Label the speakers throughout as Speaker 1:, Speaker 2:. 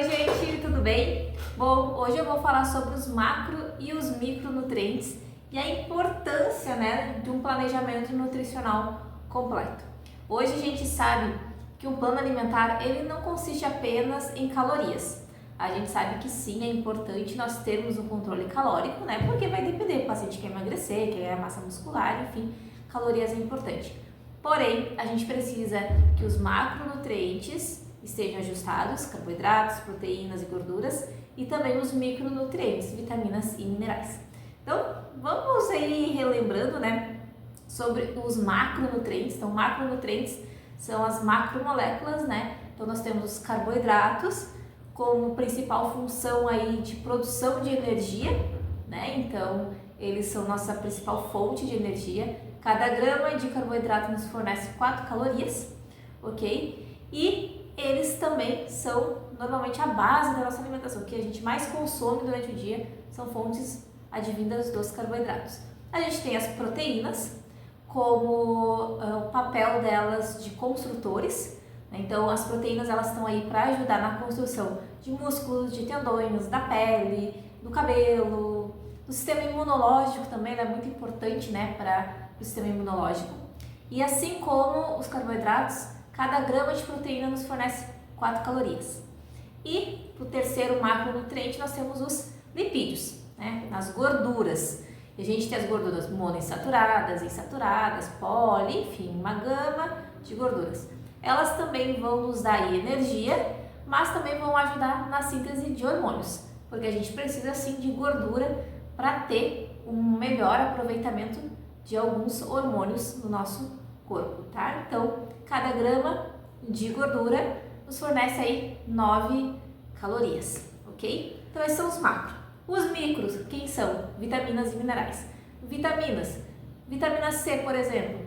Speaker 1: gente, tudo bem? Bom, hoje eu vou falar sobre os macro e os micronutrientes e a importância, de um planejamento nutricional completo. Hoje a gente sabe que um plano alimentar ele não consiste apenas em calorias. A gente sabe que sim, é importante nós termos um controle calórico, porque vai depender, o paciente quer emagrecer, quer ganhar massa muscular, enfim, calorias é importante. Porém, a gente precisa que os macronutrientes estejam ajustados, carboidratos, proteínas e gorduras, e também os micronutrientes, vitaminas e minerais. Então, vamos aí relembrando, sobre os macronutrientes. Então, macronutrientes são as macromoléculas, Então, nós temos os carboidratos como principal função aí de produção de energia, Então, eles são nossa principal fonte de energia. Cada grama de carboidrato nos fornece 4 calorias, ok? E eles também são normalmente a base da nossa alimentação, o que a gente mais consome durante o dia são fontes advindas dos carboidratos. A gente tem as proteínas, como o papel delas de construtores, Então as proteínas elas estão aí para ajudar na construção de músculos, de tendões, da pele, do cabelo, do sistema imunológico também, é muito importante para o sistema imunológico. E assim como os carboidratos, cada grama de proteína nos fornece 4 calorias. E o terceiro macronutriente nós temos os lipídios, as gorduras. E a gente tem as gorduras monoinsaturadas, insaturadas, poli, enfim, uma gama de gorduras. Elas também vão nos dar energia, mas também vão ajudar na síntese de hormônios, porque a gente precisa sim de gordura para ter um melhor aproveitamento de alguns hormônios no nosso corpo, tá? Então, cada grama de gordura nos fornece aí 9 calorias, ok? Então, esses são os macros. Os micros, quem são? Vitaminas e minerais. Vitaminas, vitamina C, por exemplo,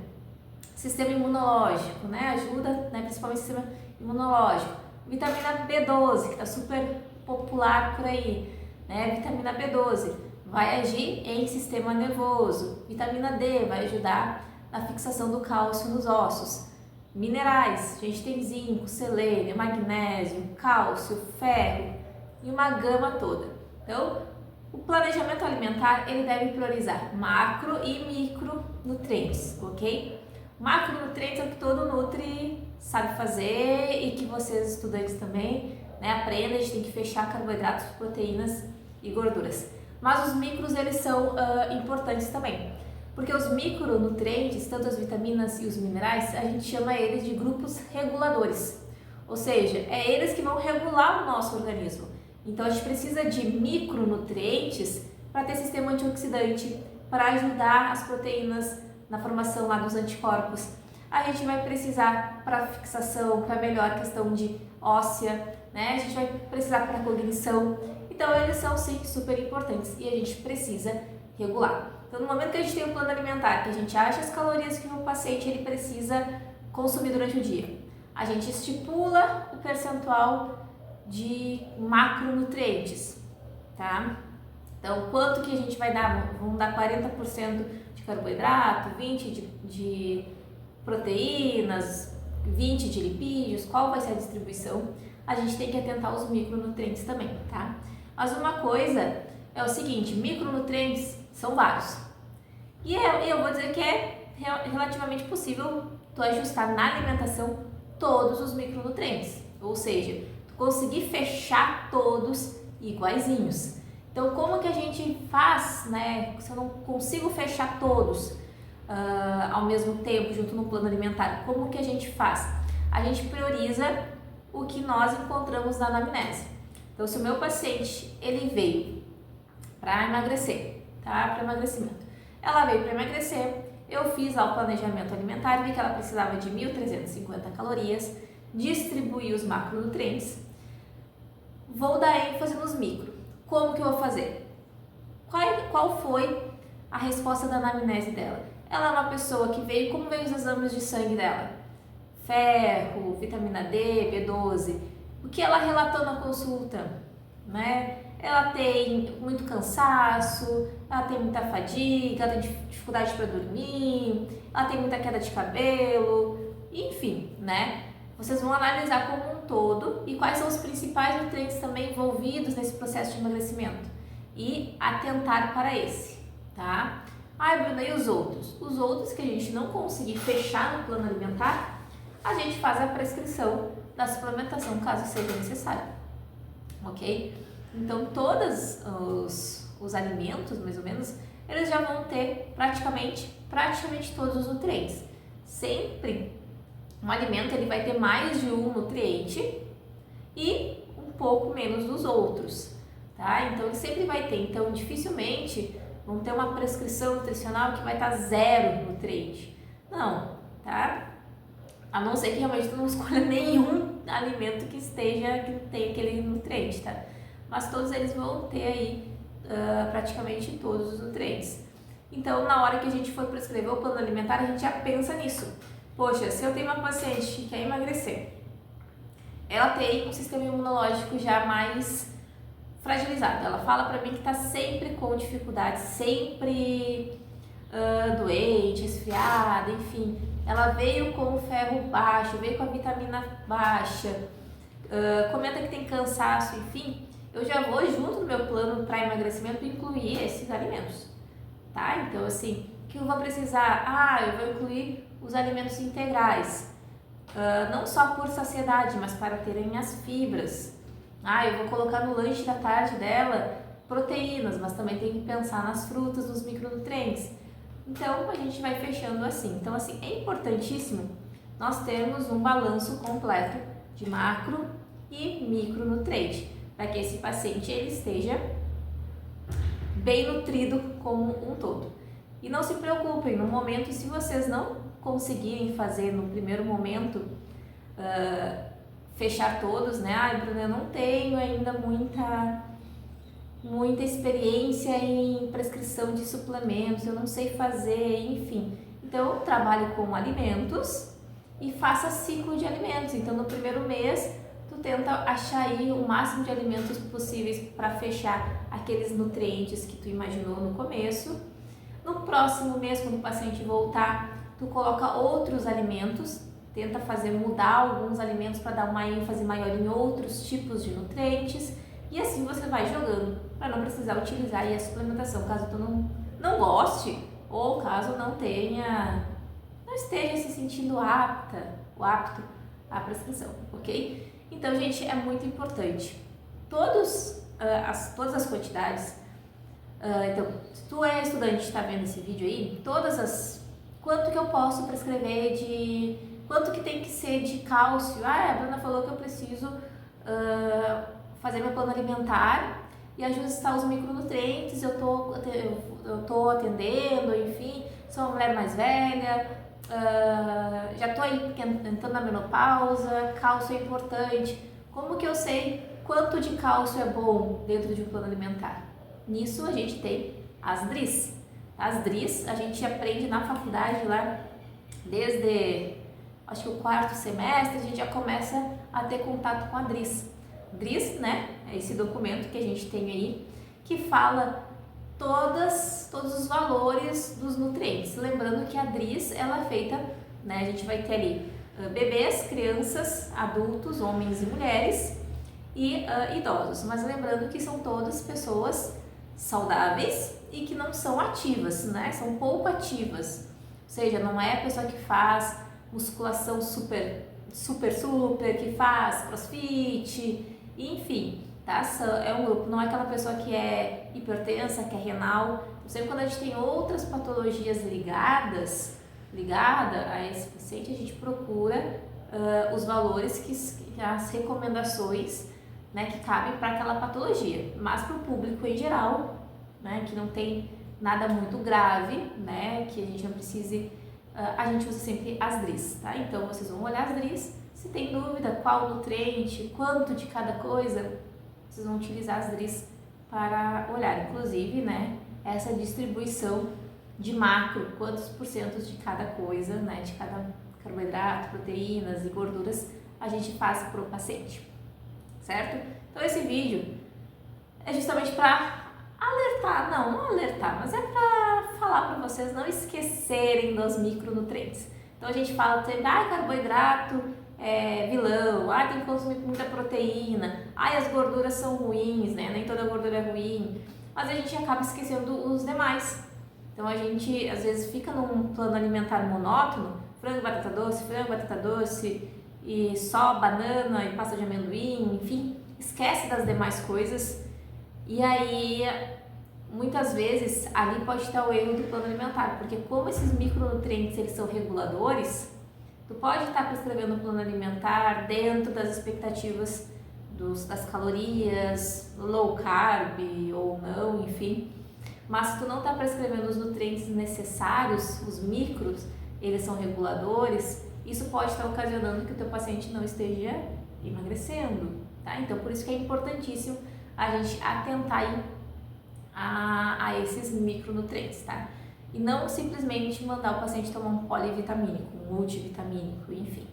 Speaker 1: sistema imunológico, ajuda, principalmente o sistema imunológico. Vitamina B12, que está super popular por aí, Vitamina B12 vai agir em sistema nervoso. Vitamina D vai ajudar na fixação do cálcio nos ossos. Minerais, a gente tem zinco, selênio, magnésio, cálcio, ferro e uma gama toda. Então, o planejamento alimentar ele deve priorizar macro e micronutrientes, ok? Macronutrientes é o que todo nutri sabe fazer e que vocês estudantes também aprendem. A gente tem que fechar carboidratos, proteínas e gorduras. Mas os micros eles são importantes também, porque os micronutrientes, tanto as vitaminas e os minerais, a gente chama eles de grupos reguladores, ou seja, é eles que vão regular o nosso organismo. Então a gente precisa de micronutrientes para ter sistema antioxidante, para ajudar as proteínas na formação lá dos anticorpos. A gente vai precisar para fixação, para melhor questão de óssea, A gente vai precisar para cognição. Então eles são sim super importantes e a gente precisa regular. Então no momento que a gente tem um plano alimentar, que a gente acha as calorias que o paciente ele precisa consumir durante o dia, a gente estipula o percentual de macronutrientes, tá? Então quanto que a gente vai dar? Vamos dar 40% de carboidrato, 20% de proteínas, 20% de lipídios, qual vai ser a distribuição? A gente tem que atentar aos micronutrientes também, tá? Mas uma coisa é o seguinte, micronutrientes são vários. E eu vou dizer que é relativamente possível tu ajustar na alimentação todos os micronutrientes. Ou seja, tu conseguir fechar todos iguaizinhos. Então, como que a gente faz, se eu não consigo fechar todos ao mesmo tempo junto no plano alimentar, como que a gente faz? A gente prioriza o que nós encontramos na anamnese. Então, se o meu paciente ele veio para emagrecer, para emagrecimento, ela veio para emagrecer, eu fiz lá o planejamento alimentar, vi que ela precisava de 1.350 calorias, distribuí os macronutrientes, vou dar ênfase nos micro. Como que eu vou fazer? Qual foi a resposta da anamnese dela? Ela é uma pessoa que veio, como veio os exames de sangue dela? Ferro, vitamina D, B12. O que ela relatou na consulta? Ela tem muito cansaço, ela tem muita fadiga, ela tem dificuldade para dormir, ela tem muita queda de cabelo, enfim, vocês vão analisar como um todo e quais são os principais nutrientes também envolvidos nesse processo de emagrecimento e atentar para esse, tá? Ai, Bruna, e os outros? Os outros que a gente não conseguir fechar no plano alimentar, a gente faz a prescrição da suplementação, caso seja necessário, ok? Então, todos os alimentos, mais ou menos, eles já vão ter praticamente todos os nutrientes. Sempre um alimento ele vai ter mais de um nutriente e um pouco menos dos outros, tá? Então, ele sempre vai ter. Então, dificilmente vão ter uma prescrição nutricional que vai estar zero nutriente. Não, tá? A não ser que realmente tu não escolha nenhum alimento que tenha aquele nutriente, tá? Mas todos eles vão ter aí praticamente todos os nutrientes. Então, na hora que a gente for prescrever o plano alimentar, a gente já pensa nisso. Poxa, se eu tenho uma paciente que quer emagrecer, ela tem um sistema imunológico já mais fragilizado. Ela fala pra mim que tá sempre com dificuldade, sempre doente, resfriada, enfim. Ela veio com o ferro baixo, veio com a vitamina baixa, comenta que tem cansaço, enfim. Eu já vou junto no meu plano para emagrecimento incluir esses alimentos, tá? Então, assim, o que eu vou precisar? Eu vou incluir os alimentos integrais, não só por saciedade, mas para terem as fibras. Eu vou colocar no lanche da tarde dela proteínas, mas também tem que pensar nas frutas, nos micronutrientes. Então, a gente vai fechando assim. Então, assim, é importantíssimo nós termos um balanço completo de macro e micronutriente, para que esse paciente ele esteja bem nutrido como um todo. E não se preocupem, no momento, se vocês não conseguirem fazer no primeiro momento, fechar todos, né? Bruna, eu não tenho ainda muita experiência em prescrição de suplementos, eu não sei fazer, enfim. Então, eu trabalho com alimentos e faça ciclo de alimentos. Então, no primeiro mês, tu tenta achar aí o máximo de alimentos possíveis para fechar aqueles nutrientes que tu imaginou no começo. No próximo mês, quando o paciente voltar, tu coloca outros alimentos, tenta mudar alguns alimentos para dar uma ênfase maior em outros tipos de nutrientes. E assim você vai jogando, para não precisar utilizar aí a suplementação, caso tu não goste, ou caso não esteja se sentindo apto à prescrição, ok? Então, gente, é muito importante. Todas as quantidades, então, se tu é estudante e está vendo esse vídeo aí, quanto que eu posso prescrever quanto que tem que ser de cálcio? A Bruna falou que eu preciso fazer meu plano alimentar e ajustar os micronutrientes, eu tô atendendo, enfim, sou uma mulher mais velha, já tô aí entrando na menopausa, cálcio é importante. Como que eu sei quanto de cálcio é bom dentro de um plano alimentar? Nisso a gente tem as DRIs. As DRIs a gente aprende na faculdade lá, desde acho que o 4º semestre, a gente já começa a ter contato com a DRIs. DRIs, né, é esse documento que a gente tem aí, que fala todos os valores dos nutrientes. Lembrando que a DRIs, ela é feita, né, a gente vai ter ali bebês, crianças, adultos, homens e mulheres e idosos. Mas lembrando que são todas pessoas saudáveis e que não são ativas, né, são pouco ativas. Ou seja, não é a pessoa que faz musculação super, que faz crossfit, enfim, tá? É um grupo, não é aquela pessoa que é hipertensa, que é renal. Sempre quando a gente tem outras patologias ligada a esse paciente, a gente procura os valores, as recomendações, né, que cabem para aquela patologia. Mas para o público em geral, né, que não tem nada muito grave, né, que a gente não precise, a gente usa sempre as DRIs, tá? Então vocês vão olhar as DRIs, se tem dúvida qual nutriente, quanto de cada coisa, vocês vão utilizar as DRIs para olhar, inclusive, né, essa distribuição de macro, quantos porcentos de cada coisa, né, de cada carboidrato, proteínas e gorduras a gente faz para o paciente, certo? Então esse vídeo é justamente para alertar, não alertar, mas é para falar para vocês não esquecerem dos micronutrientes. Então a gente fala sempre, carboidrato vilão, tem que consumir muita proteína, as gorduras são ruins, né? Nem toda gordura é ruim, mas a gente acaba esquecendo os demais. Então a gente às vezes fica num plano alimentar monótono, frango, batata doce e só banana e pasta de amendoim, enfim, esquece das demais coisas. E aí muitas vezes ali pode estar o erro do plano alimentar, porque como esses micronutrientes eles são reguladores, tu pode estar prescrevendo um plano alimentar dentro das expectativas das calorias, low carb ou não, enfim, mas se tu não está prescrevendo os nutrientes necessários, os micros, eles são reguladores, isso pode estar ocasionando que o teu paciente não esteja emagrecendo, tá? Então por isso que é importantíssimo a gente atentar aí a esses micronutrientes, tá? E não simplesmente mandar o paciente tomar um polivitamínico, um multivitamínico, enfim,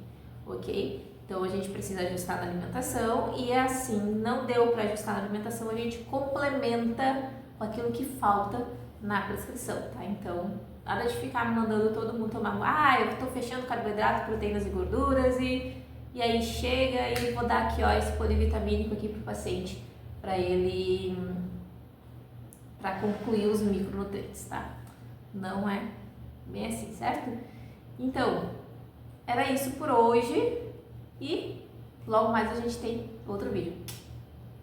Speaker 1: ok? Então a gente precisa ajustar na alimentação e assim, não deu para ajustar na alimentação, a gente complementa com aquilo que falta na prescrição, tá? Então, nada de ficar mandando todo mundo tomar, eu tô fechando carboidrato, proteínas e gorduras e aí chega e vou dar aqui, esse polivitamínico aqui pro paciente, para concluir os micronutrientes, tá? Não é bem assim, certo? Então, era isso por hoje e logo mais a gente tem outro vídeo.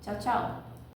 Speaker 1: Tchau, tchau!